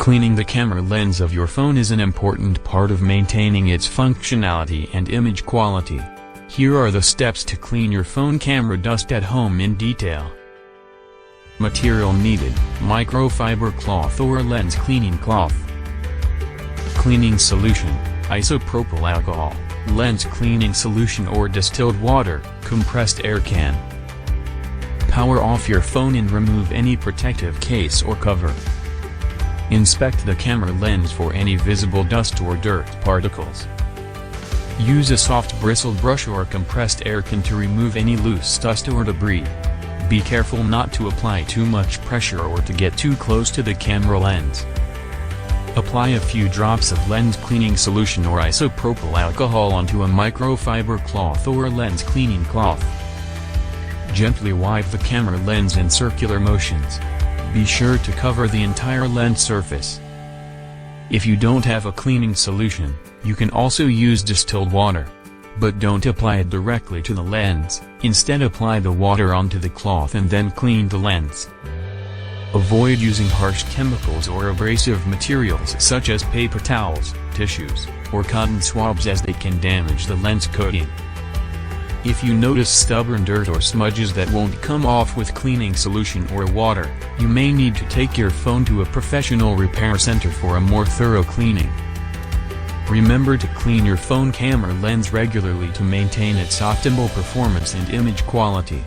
Cleaning the camera lens of your phone is an important part of maintaining its functionality and image quality. Here are the steps to clean your phone camera dust at home in detail. Material needed: microfiber cloth or lens cleaning cloth. Cleaning solution: isopropyl alcohol, lens cleaning solution or distilled water, compressed air can. Power off your phone and remove any protective case or cover. Inspect the camera lens for any visible dust or dirt particles. Use a soft bristled brush or compressed air can to remove any loose dust or debris. Be careful not to apply too much pressure or to get too close to the camera lens. Apply a few drops of lens cleaning solution or isopropyl alcohol onto a microfiber cloth or lens cleaning cloth. Gently wipe the camera lens in circular motions. Be sure to cover the entire lens surface. If you don't have a cleaning solution, you can also use distilled water. But don't apply it directly to the lens, instead apply the water onto the cloth and then clean the lens. Avoid using harsh chemicals or abrasive materials such as paper towels, tissues, or cotton swabs as they can damage the lens coating. If you notice stubborn dirt or smudges that won't come off with cleaning solution or water, you may need to take your phone to a professional repair center for a more thorough cleaning. Remember to clean your phone camera lens regularly to maintain its optimal performance and image quality.